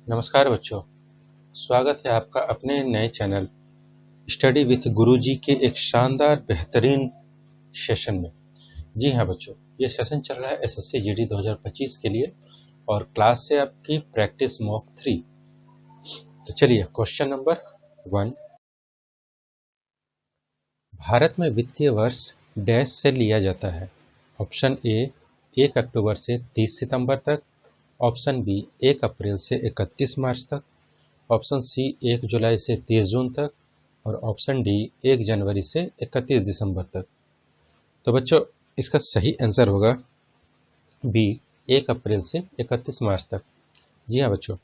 नमस्कार बच्चों, स्वागत है आपका अपने नए चैनल स्टडी विथ गुरुजी के एक शानदार बेहतरीन सेशन में। जी हाँ बच्चों, ये सेशन चल रहा है एसएससी जीडी 2025 के लिए और क्लास है आपकी प्रैक्टिस मॉक 3। तो चलिए क्वेश्चन नंबर 1। भारत में वित्तीय वर्ष डैश से लिया जाता है। ऑप्शन ए 1 अक्टूबर से 30 सितंबर तक, ऑप्शन बी 1 अप्रैल से 31 मार्च तक, ऑप्शन सी 1 जुलाई से 30 जून तक और ऑप्शन डी 1 जनवरी से 31 दिसंबर तक। तो बच्चों इसका सही आंसर होगा बी 1 अप्रैल से 31 मार्च तक। जी हाँ बच्चों,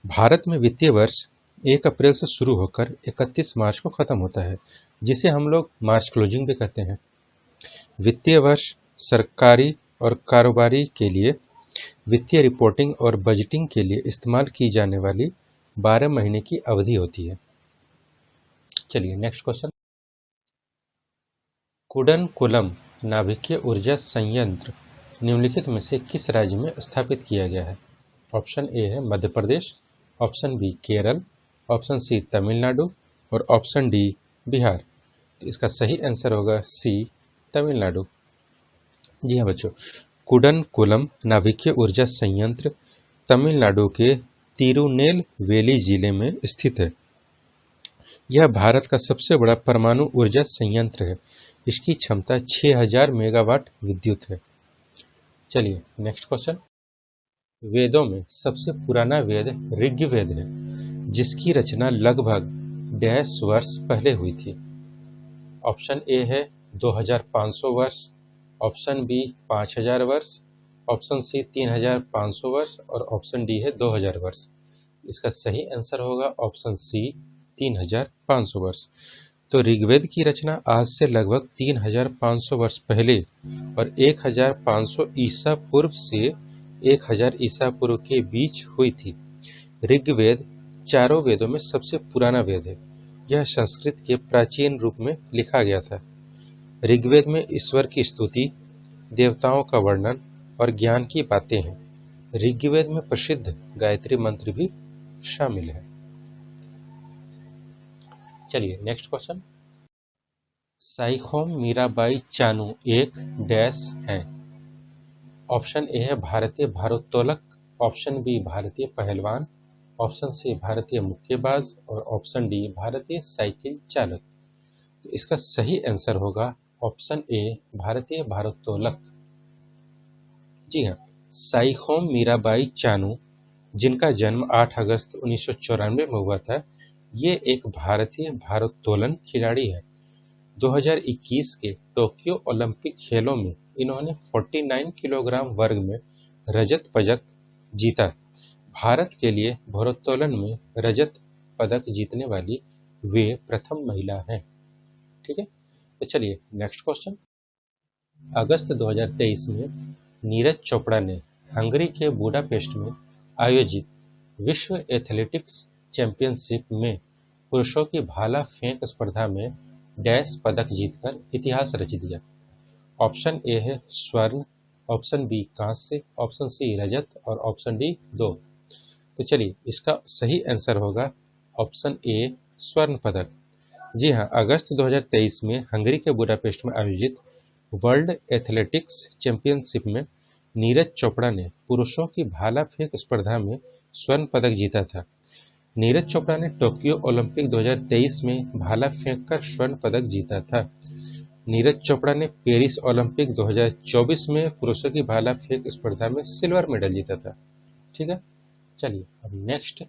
भारत में वित्तीय वर्ष 1 अप्रैल से शुरू होकर 31 मार्च को खत्म होता है, जिसे हम लोग मार्च क्लोजिंग भी कहते हैं। वित्तीय वर्ष सरकारी और कारोबारी के लिए वित्तीय रिपोर्टिंग और बजटिंग के लिए इस्तेमाल की जाने वाली 12 महीने की अवधि होती है। चलिए नेक्स्ट क्वेश्चन। कुडनकुलम नाभिकीय ऊर्जा संयंत्र निम्नलिखित में से किस राज्य में स्थापित किया गया है? ऑप्शन ए है Madhya Pradesh, option B Kerala, option C Tamil Nadu और ऑप्शन डी बिहार। तो इसका सही आंसर होगा सी तमिलनाडु। जी हाँ बच्चों, कुडनकुलम नाभिकीय ऊर्जा संयंत्र तमिलनाडु के तिरुनेलवेली जिले में स्थित है। यह भारत का सबसे बड़ा परमाणु ऊर्जा संयंत्र है। इसकी क्षमता 6000 मेगावाट विद्युत है। चलिए नेक्स्ट क्वेश्चन। वेदों में सबसे पुराना वेद ऋग्वेद है, जिसकी रचना लगभग डैश वर्ष पहले हुई थी। ऑप्शन ए है 2500 वर्ष, ऑप्शन बी 5000 वर्ष, ऑप्शन सी 3500 वर्ष और ऑप्शन डी है 2000 वर्ष। इसका सही आंसर होगा ऑप्शन सी 3500 वर्ष। तो ऋग्वेद की रचना आज से लगभग 3500 वर्ष पहले और 1500 ईसा पूर्व से 1000 ईसा पूर्व के बीच हुई थी। ऋग्वेद चारों वेदों में सबसे पुराना वेद है। यह संस्कृत के प्राचीन रूप में लिखा गया था। ऋग्वेद में ईश्वर की स्तुति, देवताओं का वर्णन और ज्ञान की बातें हैं। ऋग्वेद में प्रसिद्ध गायत्री मंत्र भी शामिल है। चलिए नेक्स्ट क्वेश्चन। साइखोम मीराबाई चानू एक डैश हैं। ऑप्शन ए है भारतीय भारोत्तोलक, ऑप्शन बी भारतीय पहलवान, ऑप्शन सी भारतीय मुक्केबाज और ऑप्शन डी भारतीय साइकिल चालक। तो इसका सही आंसर होगा ऑप्शन ए भारतीय भारोत्तोलक। जी हाँ, साइखोम मीराबाई चानू, जिनका जन्म 8 अगस्त 1994 में हुआ था, ये एक भारतीय भारोत्तोलन खिलाड़ी है। 2021 के टोक्यो ओलंपिक खेलों में इन्होंने 49 किलोग्राम वर्ग में रजत पदक जीता। भारत के लिए भारोत्तोलन में रजत पदक जीतने वाली वे प्रथम महिला हैं। ठीक है, तो चलिए नेक्स्ट क्वेश्चन। अगस्त 2023 में नीरज चोपड़ा ने हंगरी के बुडापेस्ट में आयोजित विश्व एथलेटिक्स चैंपियनशिप में पुरुषों की भाला फेंक स्पर्धा में डैश पदक जीतकर इतिहास रच दिया। ऑप्शन ए है स्वर्ण, ऑप्शन बी कांस्य, ऑप्शन सी रजत और ऑप्शन डी 2। तो चलिए इसका सही आंसर होगा ऑप्शन ए स्वर्ण पदक। जी हाँ, अगस्त 2023 में हंगरी के बुडापेस्ट में आयोजित वर्ल्ड एथलेटिक्स चैंपियनशिप में नीरज चोपड़ा ने पुरुषों की भाला फेंक स्पर्धा में स्वर्ण पदक जीता था। नीरज चोपड़ा ने टोक्यो ओलंपिक 2023 में भाला फेंककर स्वर्ण पदक जीता था। नीरज चोपड़ा ने पेरिस ओलंपिक 2024 में पुरुषों की भाला फेंक स्पर्धा में सिल्वर मेडल जीता था। ठीक है, चलिए अब नेक्स्ट।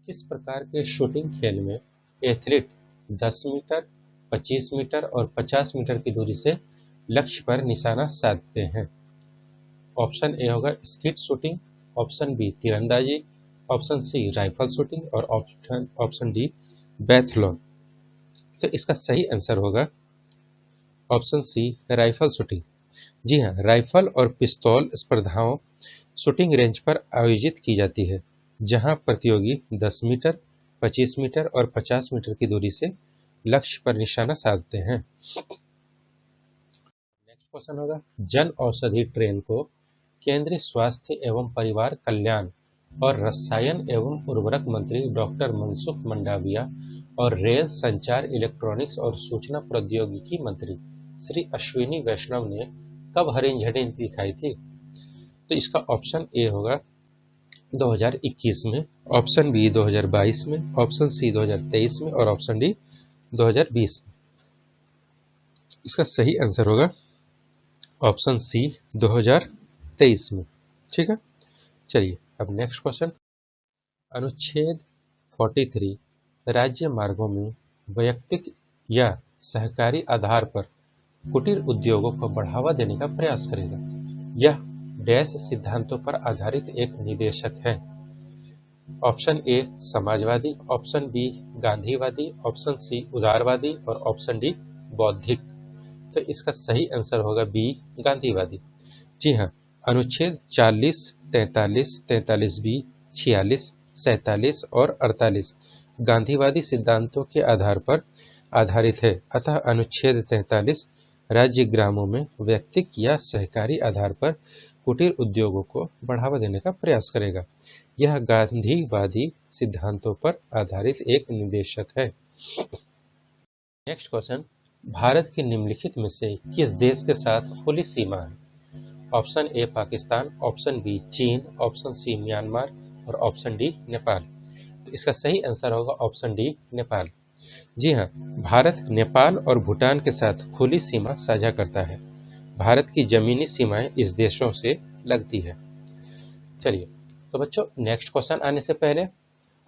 किस प्रकार के शूटिंग खेल में एथलीट 10 मीटर, 25 मीटर और 50 मीटर की दूरी से लक्ष्य पर निशाना साधते हैं? ऑप्शन ए होगा स्किट शूटिंग, ऑप्शन बी तीरंदाजी, ऑप्शन सी राइफल शूटिंग और ऑप्शन डी बैथलॉन। तो इसका सही आंसर होगा ऑप्शन सी राइफल शूटिंग। जी हाँ, राइफल और पिस्तौल स्पर्धाओं शूटिंग रेंज पर आयोजित की जाती है, जहां प्रतियोगी 10 मीटर, 25 मीटर और 50 मीटर की दूरी से लक्ष्य पर निशाना साधते हैं। नेक्स्ट क्वेश्चन होगा, जन औषधि ट्रेन को केंद्रीय स्वास्थ्य एवं परिवार कल्याण और रसायन एवं उर्वरक मंत्री डॉक्टर मनसुख मंडाविया और रेल, संचार, इलेक्ट्रॉनिक्स और सूचना प्रौद्योगिकी मंत्री श्री अश्विनी वैष्णव ने कब हरी झंडी दिखाई थी? तो इसका ऑप्शन ए होगा 2021 में, ऑप्शन बी 2022 में, ऑप्शन सी 2023 में और ऑप्शन डी 2020 में। इसका सही आंसर होगा ऑप्शन सी 2023 में। ठीक है, चलिए अब नेक्स्ट क्वेश्चन। अनुच्छेद 43 राज्य मार्गों में वैयक्तिक या सहकारी आधार पर कुटीर उद्योगों को बढ़ावा देने का प्रयास करेगा। यह डैश सिद्धांतों पर आधारित एक निदेशक है। ऑप्शन ए समाजवादी, ऑप्शन बी गांधीवादी, ऑप्शन सी उदारवादी और ऑप्शन डी बौद्धिक। तो इसका सही आंसर होगा बी गांधीवादी। जी हाँ, अनुच्छेद 40, 43, 43B, 46, 47 और 48 गांधीवादी सिद्धांतों के आधार पर आधारित है। अतः अनुच्छेद 43 राज्य ग्रामों में व्यक्तिक या सहकारी आधार पर कुटीर उद्योगों को बढ़ावा देने का प्रयास करेगा। यह गांधीवादी सिद्धांतों पर आधारित एक निदेशक है। नेक्स्ट क्वेश्चन, भारत की निम्नलिखित में से किस देश के साथ खुली सीमा है? Option A Pakistan, option B चीन, ऑप्शन सी म्यांमार और ऑप्शन डी नेपाल। तो इसका सही आंसर होगा ऑप्शन डी नेपाल। जी हाँ, भारत नेपाल और भूटान के साथ खुली सीमा साझा करता है। भारत की जमीनी सीमाएं इस देशों से लगती है। चलिए तो बच्चों, नेक्स्ट क्वेश्चन आने से पहले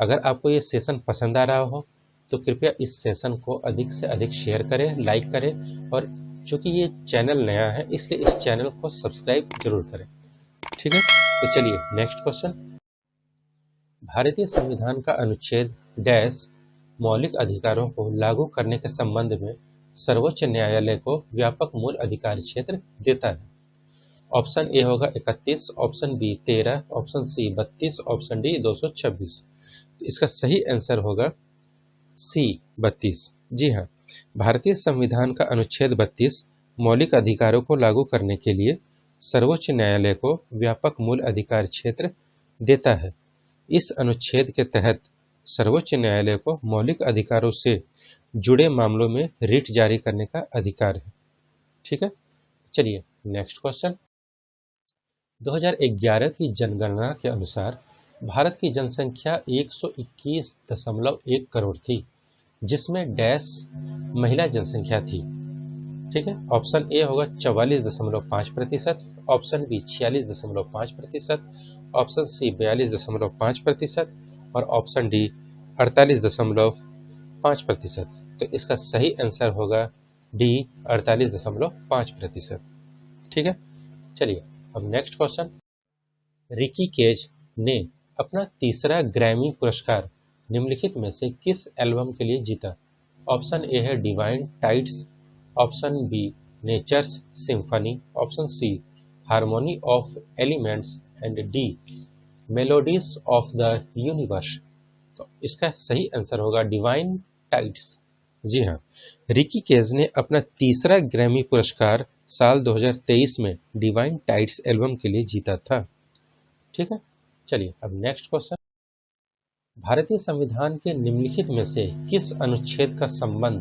अगर आपको ये सेशन पसंद आ रहा हो तो कृपया इस सेशन को अधिक से अधिक शेयर करें, लाइक करें और चूंकि ये चैनल नया है इसलिए इस चैनल को सब्सक्राइब जरूर करें। ठीक है, तो चलिए नेक्स्ट क्वेश्चन। भारतीय संविधान का अनुच्छेद डैश मौलिक अधिकारों को लागू करने के संबंध में सर्वोच्च न्यायालय को व्यापक मूल अधिकार क्षेत्र देता है। ऑप्शन ए होगा 31, option B 13, option C 32, option D 226। तो इसका सही आंसर होगा सी 32। जी हाँ, भारतीय संविधान का अनुच्छेद 32 मौलिक अधिकारों को लागू करने के लिए सर्वोच्च न्यायालय को व्यापक मूल अधिकार क्षेत्र देता है। इस अनुच्छेद के तहत सर्वोच्च न्यायालय को मौलिक अधिकारों से जुड़े मामलों में रिट जारी करने का अधिकार है। ठीक है, चलिए नेक्स्ट क्वेश्चन। 2011 की जनगणना के अनुसार भारत की जनसंख्या 121.1 करोड़ थी, जिसमें डैश महिला जनसंख्या थी। ठीक है, ऑप्शन ए होगा 44.5%, ऑप्शन बी 46.5%, ऑप्शन सी 42.5% और ऑप्शन डी 48.5%। तो इसका सही आंसर होगा डी 48.5%। ठीक है, चलिए अब नेक्स्ट क्वेश्चन। रिकी केज ने अपना तीसरा ग्रैमी पुरस्कार निम्नलिखित में से किस एल्बम के लिए जीता? ऑप्शन ए है divine tides, option B nature's symphony, option C harmony of elements and D melodies of the universe. तो इसका सही आंसर होगा डिवाइन टाइड्स। जी हाँ, रिकी केज ने अपना तीसरा ग्रैमी पुरस्कार साल 2023 में डिवाइन टाइड्स एल्बम के लिए जीता था। ठीक है, चलिए अब नेक्स्ट क्वेश्चन। भारतीय संविधान के निम्नलिखित में से किस अनुच्छेद का संबंध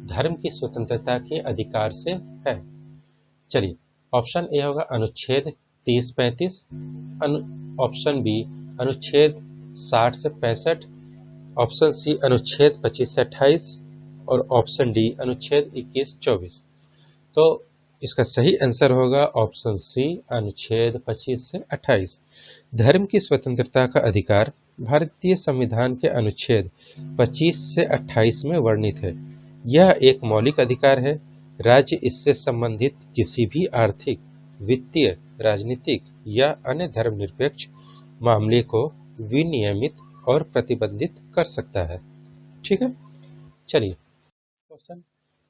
धर्म की स्वतंत्रता के अधिकार से है? चलिए, ऑप्शन ए होगा अनुच्छेद 30-35, ऑप्शन बी अनुच्छेद 60 से 65, ऑप्शन सी अनुच्छेद 25 से 28 और ऑप्शन डी अनुच्छेद 21-24। तो इसका सही आंसर होगा ऑप्शन सी अनुच्छेद 25 से 28। धर्म की स्वतंत्रता का अधिकार भारतीय संविधान के अनुच्छेद 25 से 28 में वर्णित है। यह एक मौलिक अधिकार है। राज्य इससे संबंधित किसी भी आर्थिक, वित्तीय, राजनीतिक या अन्य धर्मनिरपेक्ष मामले को विनियमित और प्रतिबंधित कर सकता है। ठीक है, चलिए क्वेश्चन।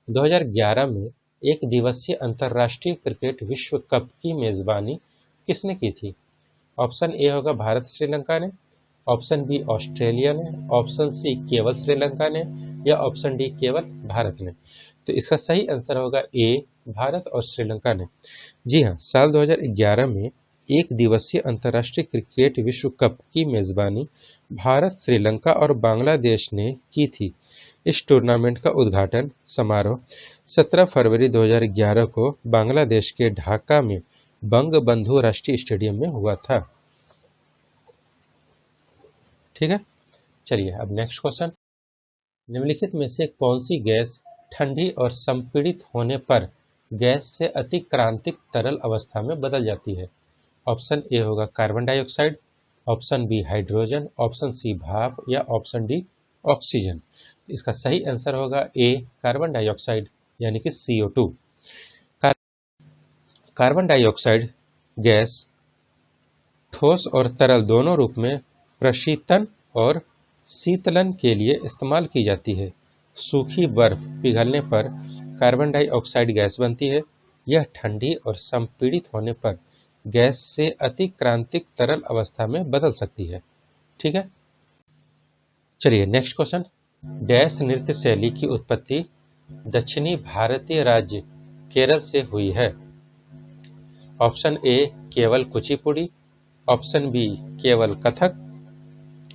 2011 में एक दिवसीय अंतर्राष्ट्रीय क्रिकेट विश्व कप की मेजबानी किसने की थी? ऑप्शन ए होगा भारत श्रीलंका ने, ऑप्शन बी ऑस्ट्रेलिया ने, ऑप्शन सी केवल श्रीलंका ने या ऑप्शन डी केवल भारत ने। तो इसका सही आंसर होगा ए भारत और श्रीलंका ने। जी हाँ, साल 2011 में एक दिवसीय अंतर्राष्ट्रीय क्रिकेट विश्व कप की मेजबानी भारत, श्रीलंका और बांग्लादेश ने की थी। इस टूर्नामेंट का उद्घाटन समारोह 17 फरवरी 2011 को बांग्लादेश के ढाका में बंगबंधु राष्ट्रीय स्टेडियम में हुआ था। ठीक है, चलिए अब नेक्स्ट क्वेश्चन। निम्नलिखित में से कौन सी गैस ठंडी और संपीड़ित होने पर गैस से अतिक्रांतिक तरल अवस्था में बदल जाती है? ऑप्शन ए होगा carbon dioxide, option B hydrogen, option C भाप या ऑप्शन डी ऑक्सीजन। इसका सही आंसर होगा ए कार्बन डाइऑक्साइड यानी कि CO2। कार्बन डाइऑक्साइड गैस ठोस और तरल दोनों रूप में प्रशीतन और शीतलन के लिए इस्तेमाल की जाती है। सूखी बर्फ पिघलने पर कार्बन डाइऑक्साइड गैस बनती है। यह ठंडी और संपीड़ित होने पर गैस से अतिक्रांतिक तरल अवस्था में बदल सकती है। ठीक है, चलिए नेक्स्ट क्वेश्चन। डैश नृत्य शैली की उत्पत्ति दक्षिणी भारतीय राज्य केरल से हुई है? ऑप्शन ए केवल कुचिपुड़ी, ऑप्शन बी केवल कथक,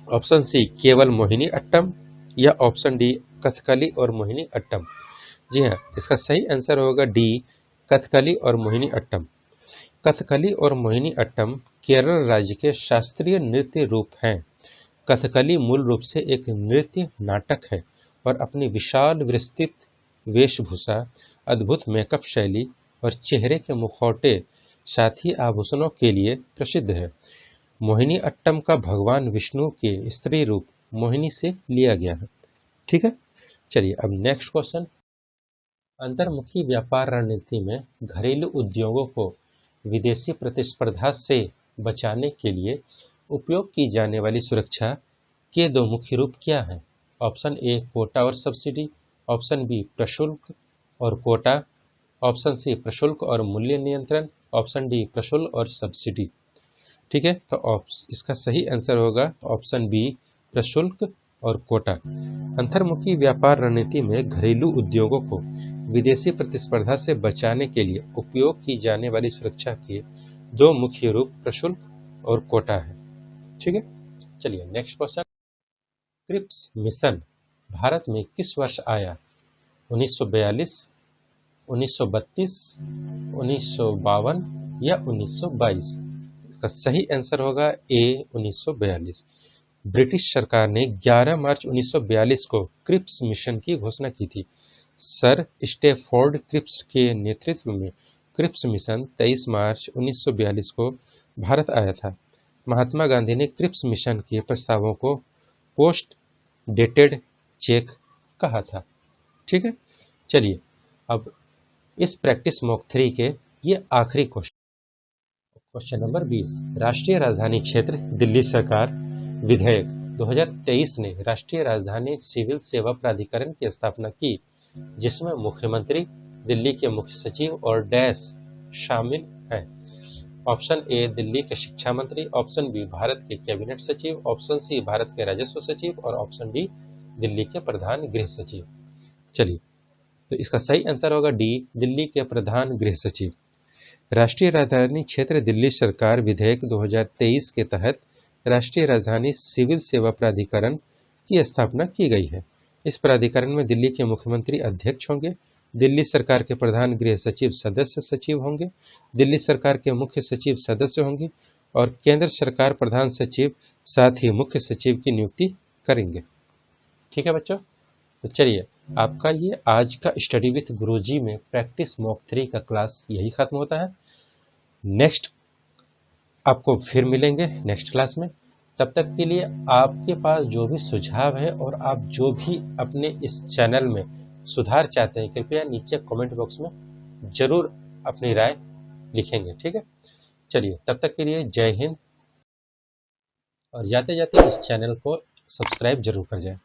ऑप्शन सी केवल मोहिनी अट्टम या ऑप्शन डी कथकली और मोहिनी अट्टम। जी हाँ, इसका सही आंसर होगा डी कथकली और मोहिनी अट्टम। कथकली और मोहिनी अट्टम केरल राज्य के शास्त्रीय नृत्य रूप हैं। कथकली मूल रूप से एक नृत्य नाटक है और अपनी विशाल विस्तृत वेशभूषा, अद्भुत मेकअप शैली और चेहरे के मुखौटे साथ ही आभूषणों के लिए प्रसिद्ध है। मोहिनी अट्टम का भगवान विष्णु के स्त्री रूप मोहिनी से लिया गया है। ठीक है, चलिए अब नेक्स्ट क्वेश्चन। अंतर्मुखी व्यापार रणनीति में घरेलू उद्योगों को विदेशी प्रतिस्पर्धा से बचाने के लिए उपयोग की जाने वाली सुरक्षा के दो मुख्य रूप क्या हैं? ऑप्शन ए कोटा और सब्सिडी, ऑप्शन बी प्रशुल्क और कोटा, ऑप्शन सी प्रशुल्क और मूल्य नियंत्रण, ऑप्शन डी प्रशुल्क और सब्सिडी। ठीक है, तो इसका सही आंसर होगा ऑप्शन बी प्रशुल्क और कोटा। अंतर्मुखी व्यापार रणनीति में घरेलू उद्योगों को विदेशी प्रतिस्पर्धा से बचाने के लिए उपयोग की जाने वाली सुरक्षा के दो मुख्य रूप प्रशुल्क और कोटा है। ठीक है, चलिए next question. Cripps mission Bharat में किस वर्ष आया? 1942, 1932, 1952 या 1922? इसका सही आंसर होगा ए 1942। ब्रिटिश सरकार ने 11 मार्च 1942 को क्रिप्स मिशन की घोषणा की थी। सर स्टैफोर्ड क्रिप्स के नेतृत्व में क्रिप्स मिशन 23 मार्च 1942 को भारत आया था। महात्मा गांधी ने क्रिप्स मिशन के प्रस्तावों को पोस्ट डेटेड चेक कहा था। ठीक है, चलिए अब इस प्रैक्टिस मॉक 3 के ये आखिरी क्वेश्चन नंबर 20। राष्ट्रीय राजधानी क्षेत्र दिल्ली सरकार विधेयक 2023 ने राष्ट्रीय राजधानी सिविल सेवा प्राधिकरण की स्थापना की, जिसमें मुख्यमंत्री, दिल्ली के मुख्य सचिव और डैश शामिल हैं। ऑप्शन ए दिल्ली के शिक्षा मंत्री, ऑप्शन बी भारत के कैबिनेट सचिव, ऑप्शन सी भारत के राजस्व सचिव और ऑप्शन डी दिल्ली के प्रधान गृह सचिव। चलिए, तो इसका सही आंसर होगा डी दिल्ली के प्रधान गृह सचिव। राष्ट्रीय राजधानी क्षेत्र दिल्ली सरकार विधेयक 2023 के तहत राष्ट्रीय राजधानी सिविल सेवा प्राधिकरण की स्थापना की गई है। इस प्राधिकरण में दिल्ली के मुख्यमंत्री अध्यक्ष होंगे, दिल्ली सरकार के प्रधान गृह सचिव सदस्य सचिव होंगे, दिल्ली सरकार के मुख्य सचिव सदस्य होंगे और केंद्र सरकार प्रधान सचिव साथ ही मुख्य सचिव की नियुक्ति करेंगे। ठीक है बच्चों, तो चलिए आपका ये आज का स्टडी विथ गुरुजी में प्रैक्टिस मॉक 3 का क्लास यही खत्म होता है। नेक्स्ट आपको फिर मिलेंगे नेक्स्ट क्लास में। तब तक के लिए आपके पास जो भी सुझाव है और आप जो भी अपने इस चैनल में सुधार चाहते हैं, कृपया नीचे कमेंट बॉक्स में जरूर अपनी राय लिखेंगे। ठीक है, चलिए तब तक के लिए जय हिंद, और जाते जाते इस चैनल को सब्सक्राइब जरूर कर जाएं।